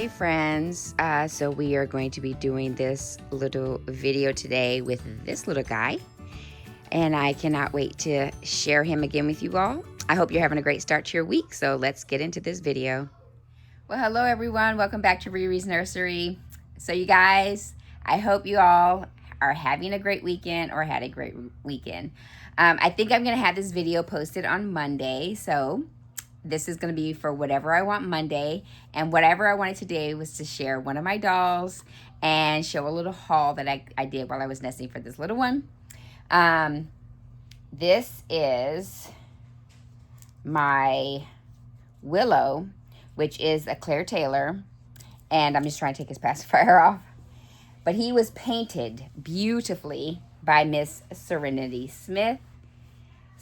Hey friends, so we are going to be doing this little video today with this little guy, and I cannot wait to share him again with you all. I hope you're having a great start to your week, so let's get into this video. Well, hello everyone, welcome back to Riri's Nursery. So you guys, I hope you all are having a great weekend or had a great weekend. I think I'm going to have this video posted on Monday, so this is going to be for whatever I want Monday, and whatever I wanted today was to share one of my dolls and show a little haul that I did while I was nesting for this little one. This is my Willow, which is a Claire Taylor, and I'm just trying to take his pacifier off. But he was painted beautifully by Miss Serenity Smith.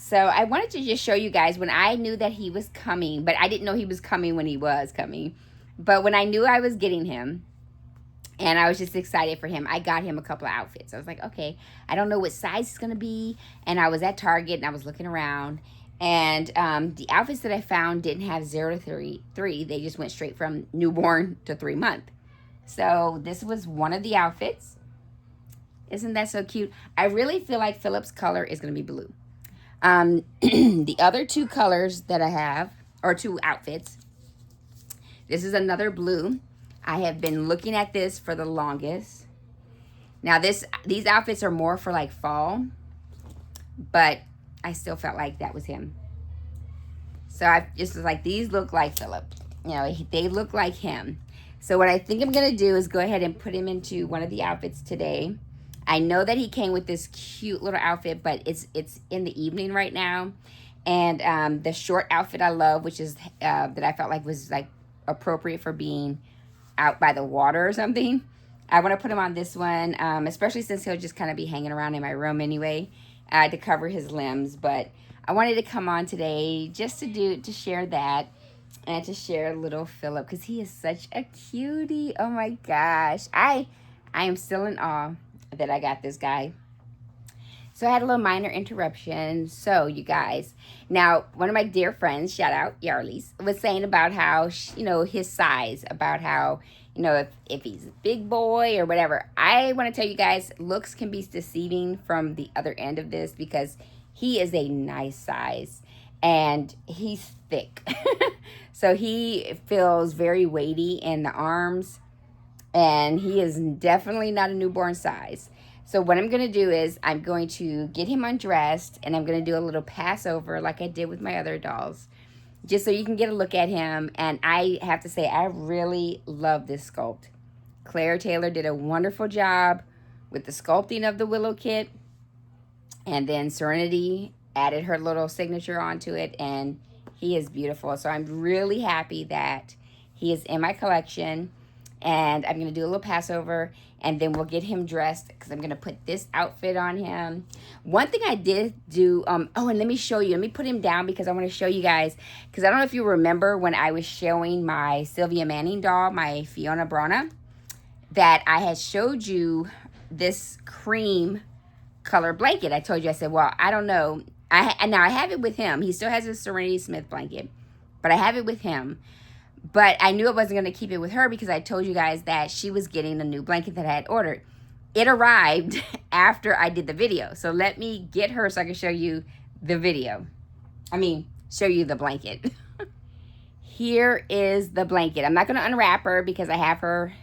So I wanted to just show you guys when I knew that he was coming, but I didn't know he was coming when he was coming. But when I knew I was getting him, and I was just excited for him, I got him a couple of outfits. I was like, okay, I don't know what size it's going to be. And I was at Target, and I was looking around. And the outfits that I found didn't have 0 to 3. They just went straight from newborn to 3 month. So this was one of the outfits. Isn't that so cute? I really feel like Philip's color is going to be blue. The other two colors that I have, or two outfits, this is another blue. I have been looking at this for the longest. Now these outfits are more for like fall, but I still felt like that was him. So I just was like, these look like Philip. You know, they look like him. So what I think I'm going to do is go ahead and put him into one of the outfits today. I know that he came with this cute little outfit, but it's in the evening right now. And the short outfit I love, which is that I felt like was like appropriate for being out by the water or something. I want to put him on this one, especially since he'll just kind of be hanging around in my room anyway, to cover his limbs. But I wanted to come on today just to share that and to share little Philip, because he is such a cutie. Oh my gosh, I am still in awe that I got this guy. So I had a little minor interruption. So you guys, now one of my dear friends, shout out Yarlies, was saying about how, you know, his size, about how, you know, if he's a big boy or whatever. I want to tell you guys, looks can be deceiving from the other end of this, because he is a nice size and he's thick. So he feels very weighty in the arms, and he is definitely not a newborn size. So what I'm going to do is I'm going to get him undressed, and I'm going to do a little passover like I did with my other dolls, just so you can get a look at him. And I have to say, I really love this sculpt. Claire Taylor did a wonderful job with the sculpting of the Willow kit, and then Serenity added her little signature onto it, and he is beautiful. So I'm really happy that he is in my collection. And I'm going to do a little passover, and then we'll get him dressed, because I'm going to put this outfit on him. One thing I did do, oh, and let me show you. Let me put him down, because I want to show you guys, because I don't know if you remember when I was showing my Sylvia Manning doll, my Fiona Brana, that I had showed you this cream color blanket. I told you, I said, well, I don't know. Now I have it with him. He still has his Serenity Smith blanket, but I have it with him. But I knew I wasn't going to keep it with her, because I told you guys that she was getting a new blanket that I had ordered. It arrived after I did the video. So let me get her so I can show you the video. Show you the blanket. Here is the blanket. I'm not going to unwrap her because I have her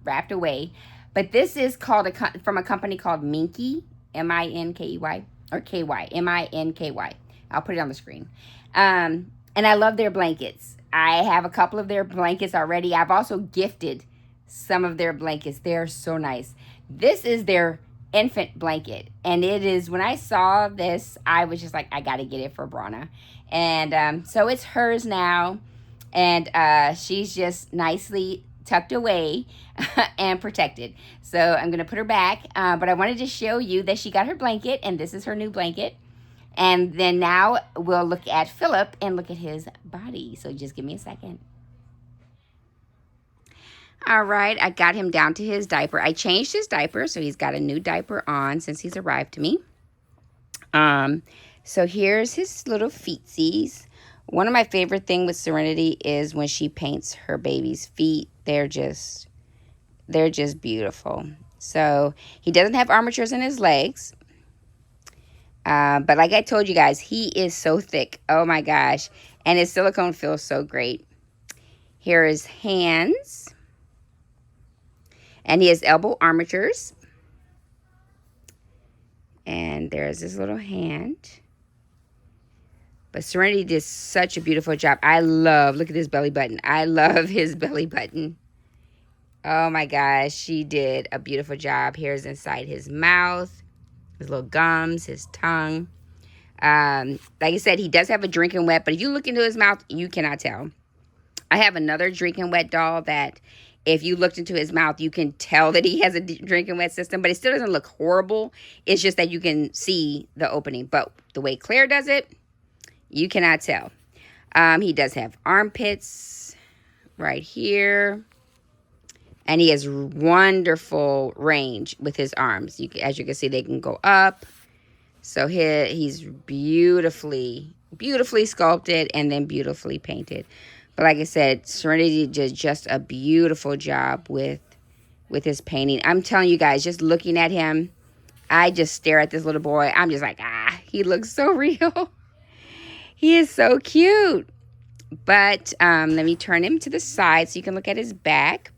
wrapped away. But this is called from a company called Minky, M-I-N-K-E-Y, or K-Y, M-I-N-K-Y. I'll put it on the screen. And I love their blankets. I have a couple of their blankets already. I've also gifted some of their blankets. They're so nice. This is their infant blanket. And it is, when I saw this, I was just like, I got to get it for Brana. And so it's hers now. And she's just nicely tucked away and protected. So I'm going to put her back. But I wanted to show you that she got her blanket, and this is her new blanket. And then now we'll look at Philip and look at his body. So just give me a second. All right, I got him down to his diaper. I changed his diaper, so he's got a new diaper on since he's arrived to me. So here's his little feetsies. One of my favorite thing with Serenity is when she paints her baby's feet. They're just beautiful. So he doesn't have armatures in his legs. But like I told you guys, he is so thick. Oh my gosh. And his silicone feels so great. Here are his hands. And he has elbow armatures. And there's his little hand. But Serenity did such a beautiful job. Look at his belly button. I love his belly button. Oh my gosh, she did a beautiful job. Here's inside his mouth, his little gums, his tongue. Like I said, he does have a drinking wet, but if you look into his mouth, you cannot tell. I have another drinking wet doll that if you looked into his mouth, you can tell that he has a drinking wet system, but it still doesn't look horrible. It's just that you can see the opening. But the way Claire does it, you cannot tell. He does have armpits right here. And he has wonderful range with his arms. As you can see, they can go up. So he's beautifully sculpted and then beautifully painted. But like I said, Serenity did just a beautiful job with his painting. I'm telling you guys, just looking at him, I just stare at this little boy. I'm just like, he looks so real. He is so cute. But let me turn him to the side so you can look at his back.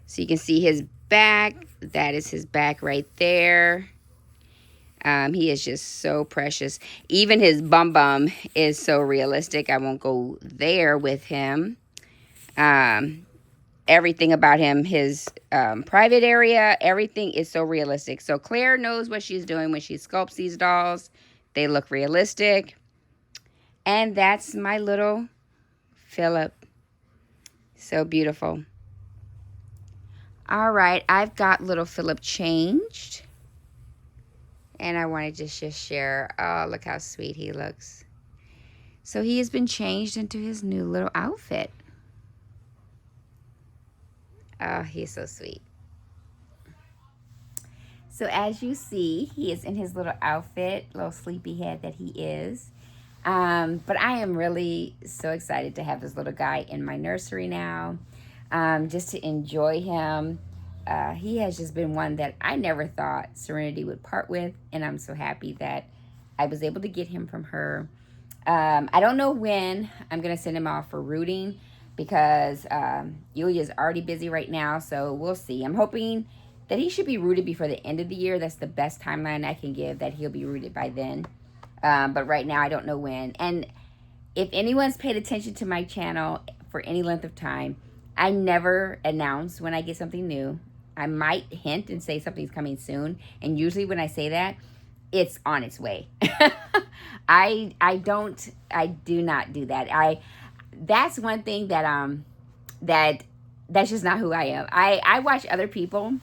So you can see his back. That is his back right there. He is just so precious. Even his bum is so realistic. I won't go there with him. Everything about him, his private area, everything is so realistic. So Claire knows what she's doing when she sculpts these dolls. They look realistic. And that's my little Philip. So beautiful. All right, I've got little Philip changed. And I wanted to just share, oh, look how sweet he looks. So he has been changed into his new little outfit. Oh, he's so sweet. So as you see, he is in his little outfit, little sleepyhead that he is. But I am really so excited to have this little guy in my nursery now, just to enjoy him. He has just been one that I never thought Serenity would part with, and I'm so happy that I was able to get him from her. I don't know when I'm going to send him off for rooting because Yulia is already busy right now, so we'll see. I'm hoping that he should be rooted before the end of the year. That's the best timeline I can give, that he'll be rooted by then. But right now, I don't know when. And if anyone's paid attention to my channel for any length of time, I never announce when I get something new. I might hint and say something's coming soon. And usually when I say that, it's on its way. I do not do that. That's one thing that that's just not who I am. I watch other people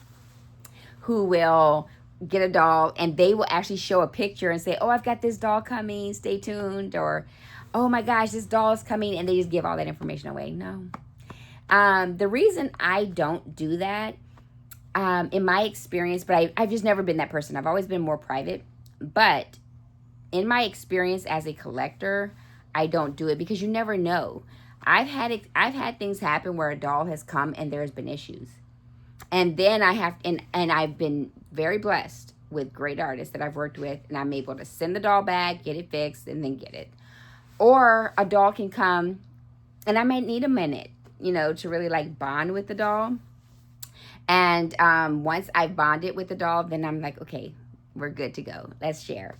who will get a doll and they will actually show a picture and say, oh, I've got this doll coming, stay tuned, or oh my gosh, this doll is coming, and they just give all that information away. No. The reason I don't do that, in my experience, but I've just never been that person. I've always been more private. But in my experience as a collector, I don't do it because you never know. I've had things happen where a doll has come and there's been issues. And then I've been very blessed with great artists that I've worked with, and I'm able to send the doll back, get it fixed, and then get it. Or a doll can come, and I might need a minute, to really like bond with the doll. And once I bonded with the doll, then I'm like, okay, we're good to go. Let's share.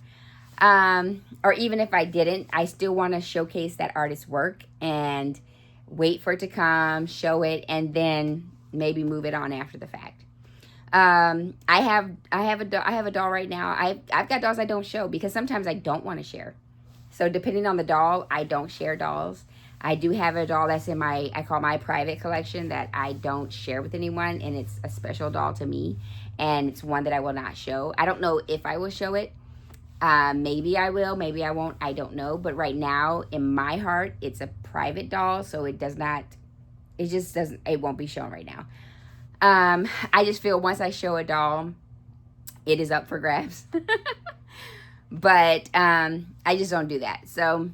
Or even if I didn't, I still want to showcase that artist's work and wait for it to come, show it, and then maybe move it on after the fact. I have a doll right now. I've got dolls I don't show because sometimes I don't want to share. So depending on the doll, I don't share dolls. I do have a doll that's in I call my private collection that I don't share with anyone, and it's a special doll to me, and it's one that I will not show. I don't know if I will show it. Maybe I will, maybe I won't, I don't know. But right now, in my heart, it's a private doll, so it won't be shown right now. I just feel once I show a doll, it is up for grabs. But I just don't do that. So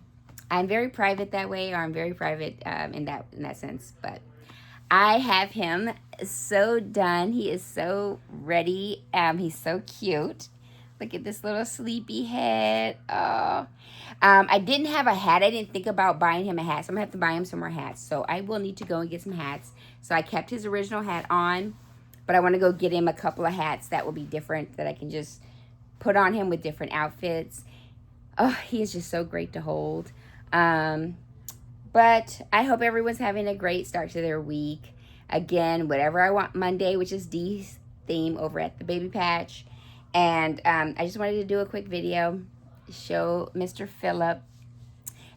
I'm very private that way, or I'm very private in that sense. But I have him so done. He is so ready. He's so cute. Look at this little sleepy head. Oh. I didn't have a hat. I didn't think about buying him a hat. So I'm going to have to buy him some more hats. So I will need to go and get some hats. So I kept his original hat on. But I want to go get him a couple of hats that will be different, that I can just put on him with different outfits. Oh, he is just so great to hold. But I hope everyone's having a great start to their week. Again, whatever I want Monday, which is Dee's theme over at the Baby Patch. And I just wanted to do a quick video, show Mr. Phillip.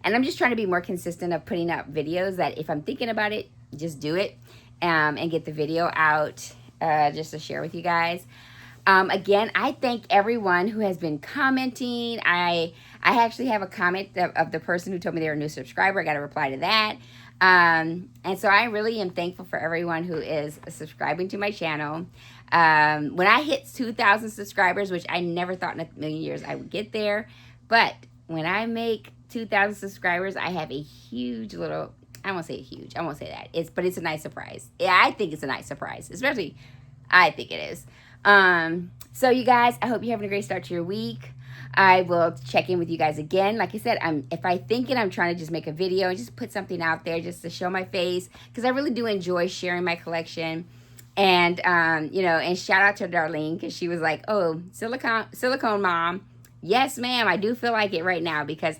And I'm just trying to be more consistent of putting up videos that if I'm thinking about it, just do it. And get the video out just to share with you guys. Again, I thank everyone who has been commenting. I actually have a comment of the person who told me they were a new subscriber. I got to reply to that. And so I really am thankful for everyone who is subscribing to my channel. When I hit 2,000 subscribers, which I never thought in a million years I would get there, but when I make 2,000 subscribers, I have a huge little, I won't say huge, I won't say that. But it's a nice surprise. Yeah, I think it's a nice surprise, especially I think it is. So you guys, I hope you're having a great start to your week. I will check in with you guys again. Like I said, if I think it, I'm trying to just make a video and just put something out there just to show my face, because I really do enjoy sharing my collection. And, you know, and shout out to Darlene, because she was like, oh, silicone mom. Yes, ma'am, I do feel like it right now, because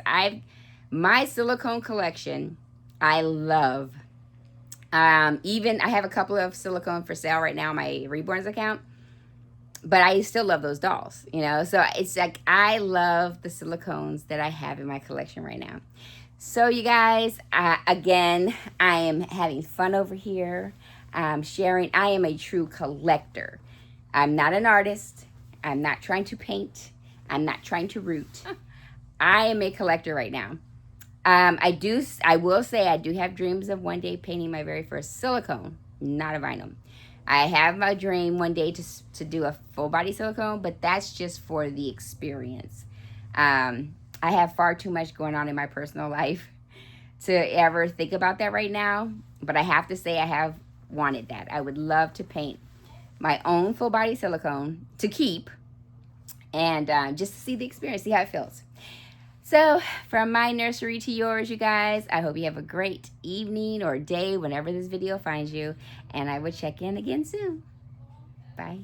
my silicone collection, I love. Even I have a couple of silicone for sale right now on my Reborns account. But I still love those dolls, you know. So it's like I love the silicones that I have in my collection right now. So you guys, again, I am having fun over here. Sharing. I am a true collector. I'm not an artist. I'm not trying to paint. I'm not trying to root. I am a collector right now. I will say I do have dreams of one day painting my very first silicone, not a vinyl. I have my dream one day to do a full body silicone, but that's just for the experience. I have far too much going on in my personal life to ever think about that right now. But I have to say I have wanted that. I would love to paint my own full body silicone to keep, and just to see the experience, see how it feels. So from my nursery to yours, you guys, I hope you have a great evening or day whenever this video finds you, and I will check in again soon. Bye.